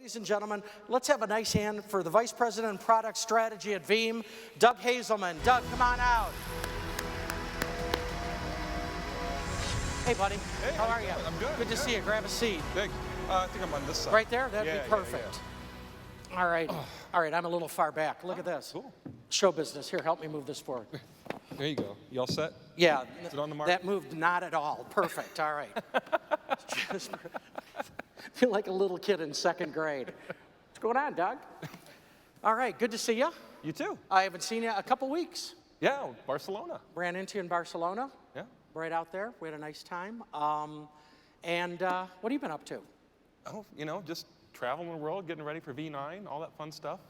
Ladies and gentlemen, let's have a nice hand for the Vice President of Product Strategy at Veeam, Doug Hazelman. Doug, come on out. Hey, buddy. Hey, how are you? I'm good. Good to see you. Grab a seat. Thank you. I think I'm on this side. Right there? That'd be perfect. Yeah. All right. All right, I'm a little far back. Look at this. Cool. Show business. Here, help me move this forward. There you go. You all set? Yeah. Is it on the mark? That moved not at all. Perfect. All right. Just feel like a little kid in second grade. What's going on, Doug? All right, good to see you. You too. I haven't seen you a couple weeks. Yeah, Barcelona. Ran into you in Barcelona. Yeah. Right out there. We had a nice time. What have you been up to? Oh, just traveling the world, getting ready for V9, all that fun stuff.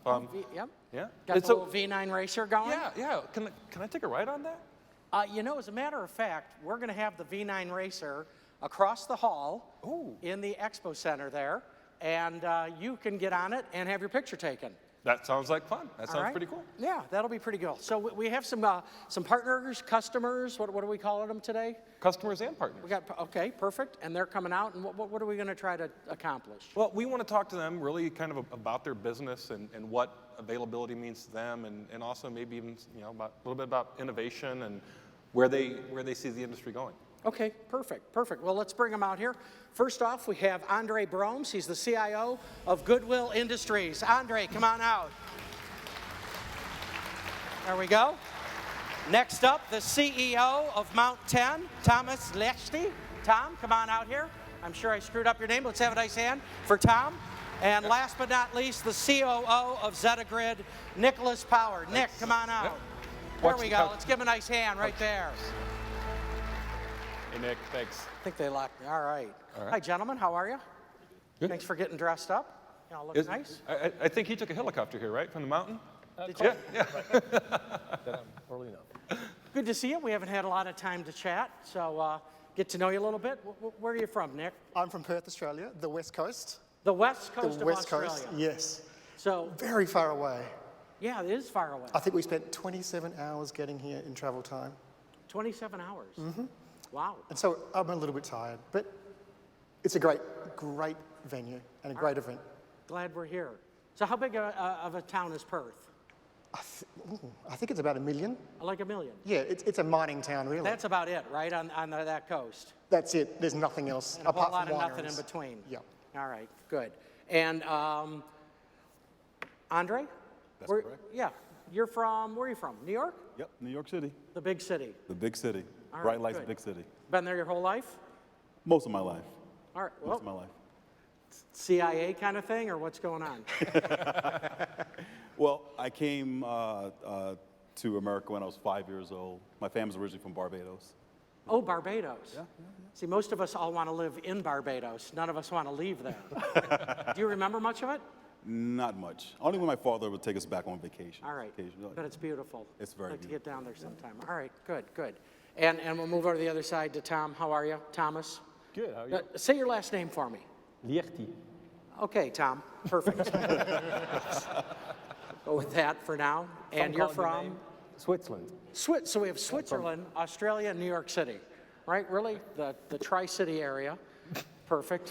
Yep. Yeah. Got the little V9 racer going? Yeah. Can I take a ride on that? As a matter of fact, we're going to have the V9 racer across the hall in the expo center there, and you can get on it and have your picture taken. That sounds like fun. That sounds pretty cool. Yeah, that'll be pretty cool. So we have some partners, customers. What are we calling them today? Customers and partners. Okay, perfect. And they're coming out. And what are we going to try to accomplish? Well, we want to talk to them really kind of about their business and what availability means to them, and also maybe even a little bit about innovation and where they see the industry going. Okay, perfect. Well, let's bring them out here. First off, we have Andre Bromes. He's the CIO of Goodwill Industries. Andre, come on out. There we go. Next up, the CEO of Mount 10, Thomas Liechti. Tom, come on out here. I'm sure I screwed up your name. Let's have a nice hand for Tom. And last but not least, the COO of ZettaGrid, Nicholas Power. Nick, come on out. There we go. Let's give him a nice hand right there. Hey, Nick, thanks. I think they locked me. All right. Hi, gentlemen. How are you? Good. Thanks for getting dressed up. Y'all look nice. I think he took a helicopter here, right, from the mountain? Yeah. Early enough. Good to see you. We haven't had a lot of time to chat, so get to know you a little bit. Where are you from, Nick? I'm from Perth, Australia, the West Coast. The West Coast The of West Australia. Coast, yes. So, Very far away. yeah, it is far away. I think we spent 27 hours getting here in travel time. 27 hours. Mm-hmm. Wow. And so I'm a little bit tired, but it's a great venue and a great event. Glad we're here. So how big of a town is Perth? I think it's about 1 million. Like 1 million? Yeah, it's a mining town, really. That's about it, right, on that coast? That's it. There's nothing else And a whole apart lot from of wineries. nothing in between? Yeah. All right, good. And Andre? That's correct. Yeah. Where are you from? New York? Yep, New York City. The big city? The big city. All right, Bright lights, good. big city. Been there your whole life? Most of my life. All right. Most of my life. CIA kind of thing, or what's going on? Well, I came to America when I was 5 years old. My family's originally from Barbados. Oh, Barbados. Yeah. See, most of us all want to live in Barbados. None of us want to leave there. Do you remember much of it? Not much. Only when my father would take us back on vacation. All right. Occasionally. But it's beautiful. It's very I'd like to beautiful. get down there sometime. All right, good. And we'll move over to the other side to Tom. How are you, Thomas? Good, how are you? Say your last name for me. Liechti. Okay, Tom. Perfect. Go with that for now. And you're from? Switzerland. So we have Switzerland, Australia, and New York City, right? Really? The Tri-City area. Perfect.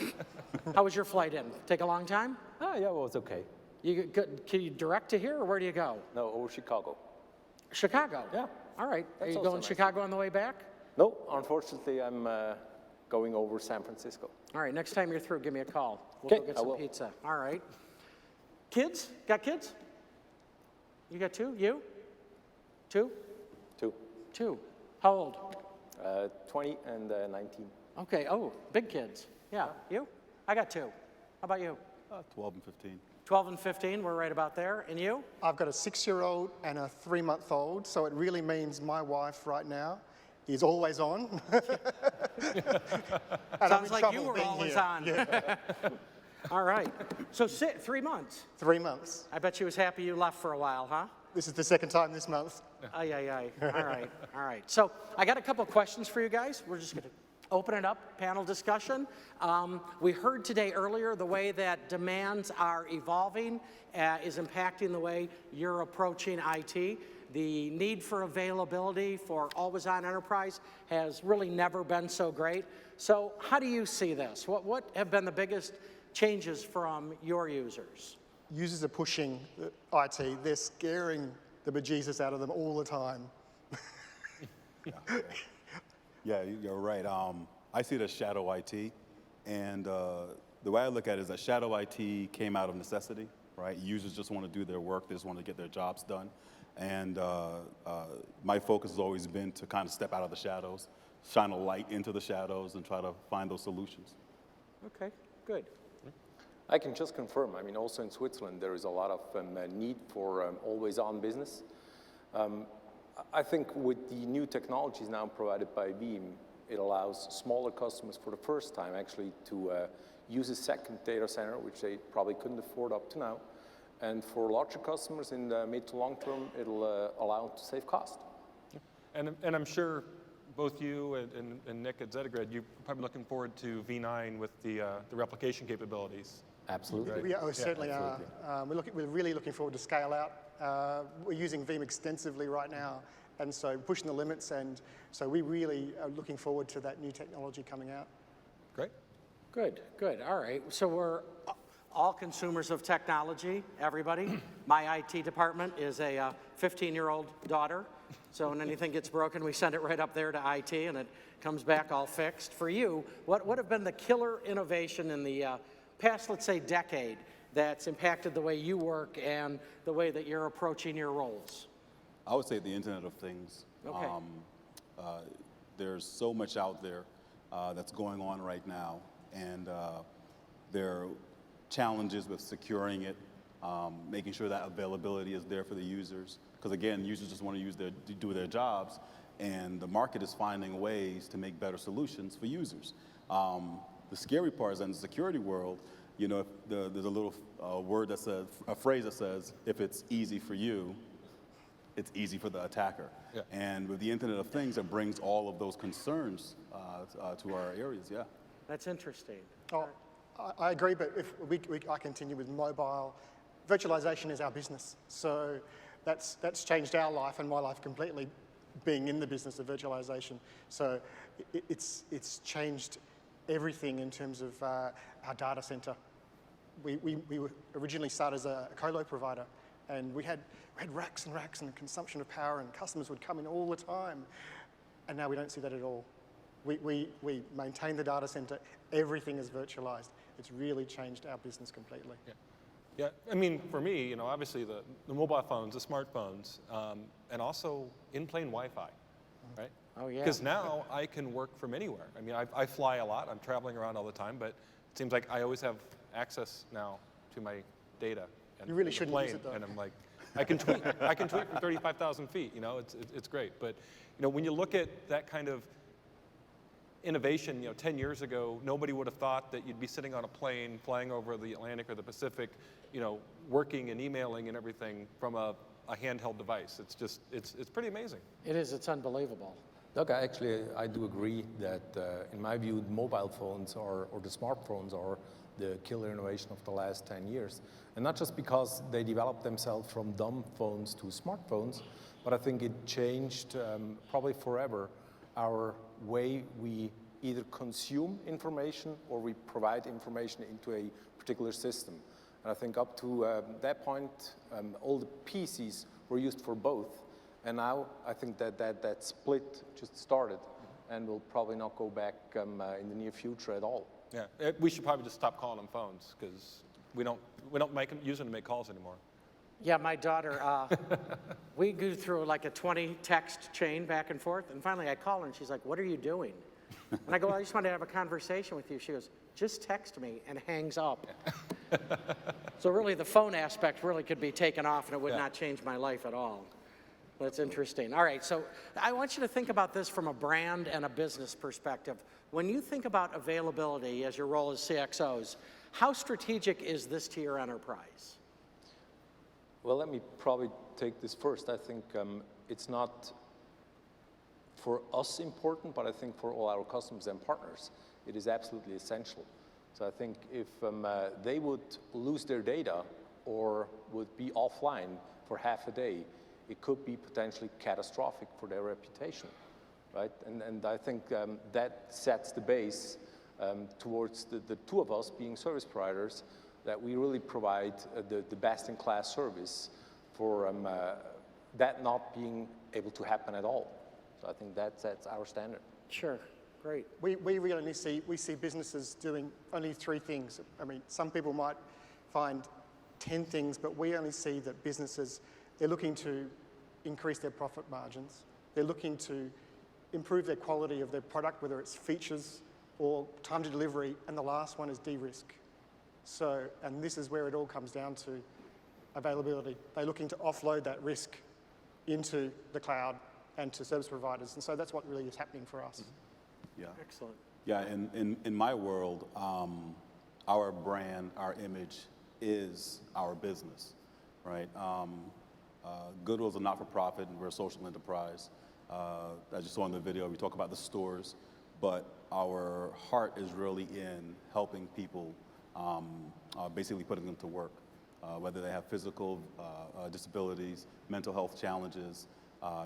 How was your flight in? Take a long time? Ah, yeah, well, it's okay. Can you direct to here, or where do you go? No, over Chicago. Chicago? Yeah. All right. Are you also going nice. Chicago on the way back? No, unfortunately, I'm going over San Francisco. All right. Next time you're through, give me a call. We'll Okay, go get I some will. pizza. All right. Kids? Got kids? You got two? You? Two? Two. How old? 20 and 19. Okay. Oh, big kids. Yeah. You? I got two. How about you? 12 and 15. 12 and 15. We're right about there. And you? I've got a 6-year-old and a 3-month-old, so it really means my wife right now is always on. Sounds like you were always on. Yeah. All right. So 3 months. 3 months. I bet she was happy you left for a while, huh? This is the second time this month. Aye. All right. So I got a couple of questions for you guys. We're just going to open it up, panel discussion. We heard today earlier the way that demands are evolving is impacting the way you're approaching IT. The need for availability for always-on enterprise has really never been so great. So how do you see this? What have been the biggest changes from your users? Users are pushing the IT. They're scaring the bejesus out of them all the time. Yeah, you're right. I see it as shadow IT, and the way I look at it is that shadow IT came out of necessity, right? Users just want to do their work, they just want to get their jobs done, and my focus has always been to kind of step out of the shadows, shine a light into the shadows, and try to find those solutions. Okay, good. I can just confirm, I mean, also in Switzerland, there is a lot of need for always-on business. I think with the new technologies now provided by Veeam, it allows smaller customers for the first time actually to use a second data center, which they probably couldn't afford up to now. And for larger customers in the mid to long term, it'll allow them to save cost. And I'm sure both you and Nick at ZettaGrid, you're probably looking forward to V9 with the replication capabilities. Absolutely. We certainly are. We're really looking forward to scale out. We're using Veeam extensively right now, and so pushing the limits, and so we really are looking forward to that new technology coming out. Great. Good, good. All right. So we're all consumers of technology, everybody. My IT department is a 15-year-old daughter. So when anything gets broken, we send it right up there to IT, and it comes back all fixed. For you, what would have been the killer innovation in the past, let's say, decade that's impacted the way you work and the way that you're approaching your roles? I would say the Internet of Things. Okay. There's so much out there that's going on right now, and there are challenges with securing it, making sure that availability is there for the users. Because again, users just want to do their jobs, and the market is finding ways to make better solutions for users. The scary part is in the security world, you know, there's a little word that says, a phrase that says, if it's easy for you, it's easy for the attacker. Yeah. And with the Internet of Things, it brings all of those concerns to our areas, yeah. That's interesting. Oh, I agree, but if I continue with mobile, virtualization is our business. So that's changed our life and my life completely, being in the business of virtualization. So it's changed everything in terms of our data center. We were originally started as a colo provider, and we had racks and racks and consumption of power, and customers would come in all the time. And now we don't see that at all. We maintain the data center. Everything is virtualized. It's really changed our business completely. Yeah. Yeah, I mean, for me, you know, obviously the mobile phones, the smartphones, and also in-plane Wi-Fi, right? Oh, yeah. Because now I can work from anywhere. I mean, I fly a lot. I'm traveling around all the time, but it seems like I always have access now to my data. And You really the shouldn't plane, use it, though. And I'm like, I can tweet. I can tweet from 35,000 feet. You know, it's great. But you know, when you look at that kind of innovation, you know, 10 years ago, nobody would have thought that you'd be sitting on a plane flying over the Atlantic or the Pacific, you know, working and emailing and everything from a handheld device. It's just, it's pretty amazing. It is. It's unbelievable. Look, I do agree that, in my view, the mobile phones or the smartphones are the killer innovation of the last 10 years. And not just because they developed themselves from dumb phones to smartphones, but I think it changed probably forever our way we either consume information or we provide information into a particular system. And I think up to that point, all the PCs were used for both. And now I think that split just started and will probably not go back in the near future at all. Yeah, we should probably just stop calling them phones because we don't use them to make calls anymore. Yeah, my daughter, we go through like a 20 text chain back and forth, and finally I call her and she's like, "What are you doing?" And I go, "I just want to have a conversation with you." She goes, "Just text me," and hangs up. So really the phone aspect really could be taken off and it would not change my life at all. That's interesting. All right, so I want you to think about this from a brand and a business perspective. When you think about availability as your role as CXOs, how strategic is this to your enterprise? Well, let me probably take this first. I think it's not for us important, but I think for all our customers and partners, it is absolutely essential. So I think if they would lose their data or would be offline for half a day, it could be potentially catastrophic for their reputation, right? And I think that sets the base towards the two of us being service providers, that we really provide the best-in-class service for that not being able to happen at all. So I think that's our standard. Sure, great. We really see businesses doing only 3 things. I mean, some people might find 10 things, but we only see that businesses, they're looking to increase their profit margins. They're looking to improve their quality of their product, whether it's features or time to delivery, and the last one is de-risk. So, and this is where it all comes down to availability. They're looking to offload that risk into the cloud and to service providers, and so that's what really is happening for us. Yeah. Excellent. Yeah, in my world, our brand, our image is our business, right? Goodwill is a not-for-profit, and we're a social enterprise. As you saw in the video, we talk about the stores, but our heart is really in helping people, basically putting them to work, whether they have physical disabilities, mental health challenges,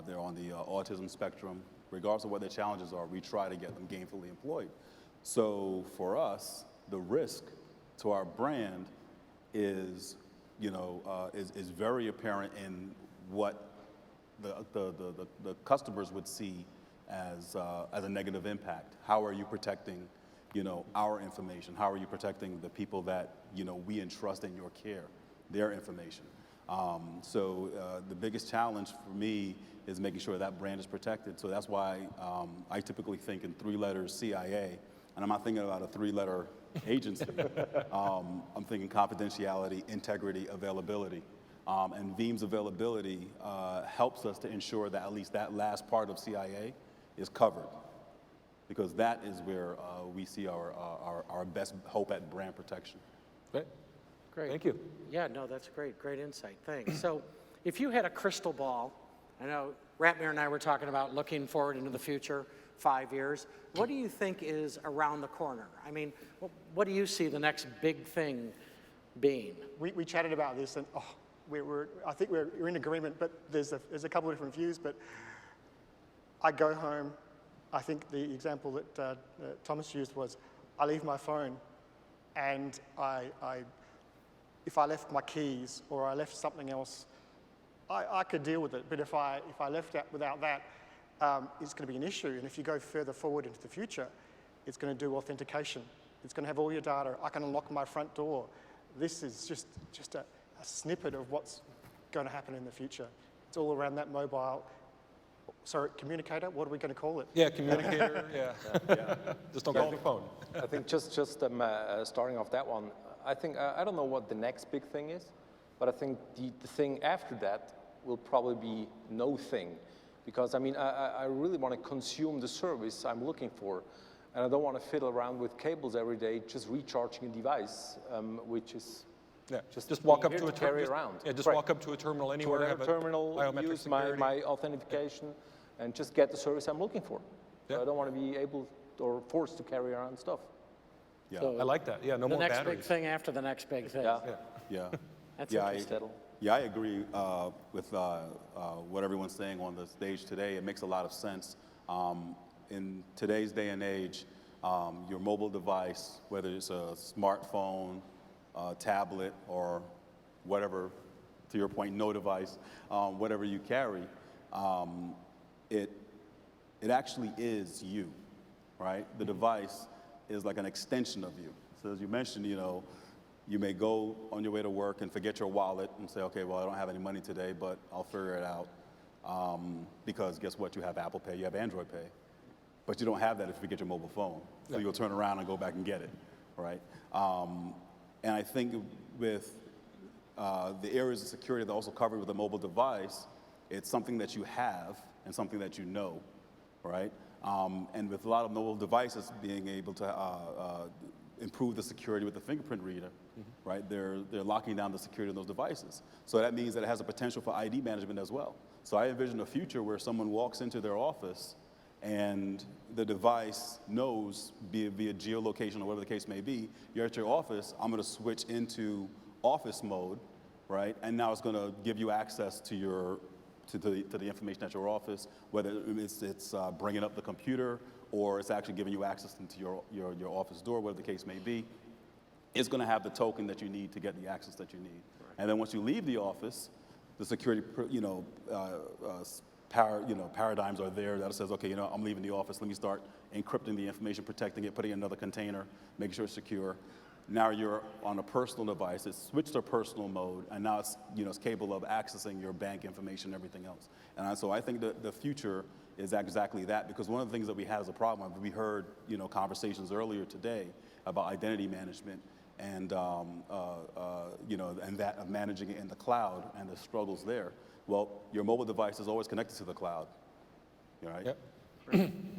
they're on the autism spectrum. Regardless of what their challenges are, we try to get them gainfully employed. So for us, the risk to our brand is, is very apparent in what the customers would see as a negative impact. How are you protecting, our information? How are you protecting the people that, we entrust in your care, their information? So the biggest challenge for me is making sure that brand is protected. So that's why I typically think in 3 letters CIA, and I'm not thinking about a 3-letter agency. I'm thinking confidentiality, integrity, availability. And Veeam's availability helps us to ensure that at least that last part of CIA is covered, because that is where we see our best hope at brand protection. Great. Great. Thank you. Yeah, no, that's great. Great insight. Thanks. So if you had a crystal ball, I know Ratmir and I were talking about looking forward into the future, 5 years. What do you think is around the corner? I mean, what do you see the next big thing being? We chatted about this, and I think we're in agreement, but there's a couple of different views. But I go home. I think the example that Thomas used was, I leave my phone, and if I left my keys or I left something else, I could deal with it. But if I left it without that, it's going to be an issue. And if you go further forward into the future, it's going to do authentication. It's going to have all your data. I can unlock my front door. This is just a snippet of what's going to happen in the future. It's all around that mobile. Sorry, communicator. What are we going to call it? Yeah, communicator. Yeah. Just don't call it a phone. I think just starting off that one, I think, I don't know what the next big thing is, but I think the thing after that will probably be no thing. Because, I mean, I really want to consume the service I'm looking for. And I don't want to fiddle around with cables every day, just recharging a device, which is just walk up here to a carry around. Yeah, just Right. walk up to a terminal anywhere. To Have a a terminal, biometric use security. my authentication, and just get the service I'm looking for. Yeah. So I don't want to be able or forced to carry around stuff. Yeah. So I like that. Yeah, no the more next batteries. big thing after the next big thing. Yeah. Yeah. That's Yeah, interesting. Yeah, I agree with what everyone's saying on the stage today. It makes a lot of sense. In today's day and age, your mobile device, whether it's a smartphone, tablet, or whatever, to your point, no device, whatever you carry, it actually is you, right? The device is like an extension of you. So as you mentioned, you may go on your way to work and forget your wallet and say, okay, well, I don't have any money today, but I'll figure it out. Because guess what? You have Apple Pay, you have Android Pay. But you don't have that if you get your mobile phone. So you'll turn around and go back and get it, right? And I think with the areas of security that are also covered with a mobile device, it's something that you have and something that you know, right? And with a lot of mobile devices being able to improve the security with the fingerprint reader, right? They're locking down the security of those devices. So that means that it has a potential for ID management as well. So I envision a future where someone walks into their office and the device knows, via geolocation or whatever the case may be, you're at your office, I'm going to switch into office mode, right? And now it's going to give you access to the information at your office, whether it's bringing up the computer or it's actually giving you access into your office door, whatever the case may be, it's going to have the token that you need to get the access that you need. Right. And then once you leave the office, the security, paradigms are there that says, okay, I'm leaving the office. Let me start encrypting the information, protecting it, putting it in another container, making sure it's secure. Now you're on a personal device. It's switched to personal mode, and now it's, it's capable of accessing your bank information and everything else. And so I think the future is exactly that, because one of the things that we had as a problem, we heard, conversations earlier today about identity management and, and that of managing it in the cloud and the struggles there. Well, your mobile device is always connected to the cloud, right? Yep.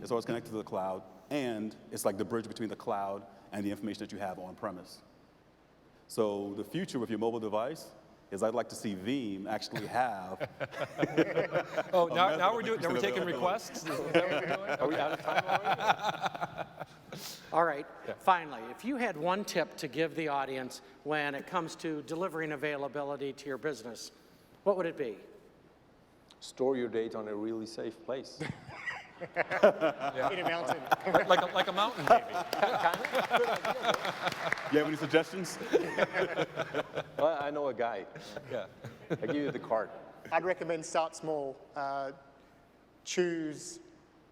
It's always connected to the cloud, and it's like the bridge between the cloud and the information that you have on premise. So the future with your mobile device is I'd like to see Veeam actually have. Oh, now we're taking requests? Is that what we're doing? Are we out of time already? All right, finally, if you had one tip to give the audience when it comes to delivering availability to your business, what would it be? Store your data on a really safe place. In a mountain. like a mountain, maybe. You have any suggestions? Well, I know a guy. Yeah. I give you the card. I'd recommend start small. Choose,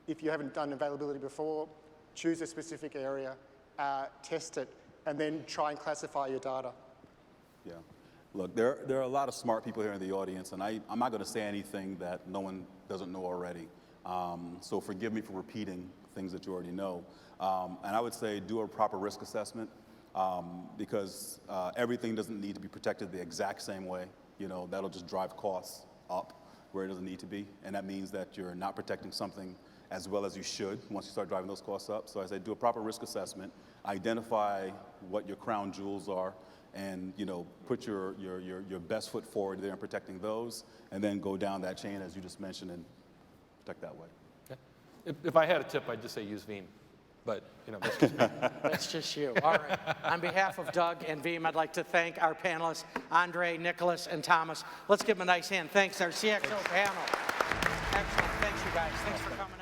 if you haven't done availability before, choose a specific area, test it, and then try and classify your data. Yeah. Look, there are a lot of smart people here in the audience, and I'm not going to say anything that no one doesn't know already. So forgive me for repeating things that you already know. And I would say do a proper risk assessment, because everything doesn't need to be protected the exact same way. That'll just drive costs up where it doesn't need to be. And that means that you're not protecting something as well as you should once you start driving those costs up. So I say do a proper risk assessment, identify what your crown jewels are, and put your best foot forward there in protecting those, and then go down that chain as you just mentioned and protect that way. Yeah. If I had a tip, I'd just say use Veeam. But, that's just me. That's just you. All right. On behalf of Doug and Veeam, I'd like to thank our panelists, Andre, Nicholas, and Thomas. Let's give them a nice hand. Thanks, our CXO panel. Excellent. Thanks, you guys. Thanks for coming.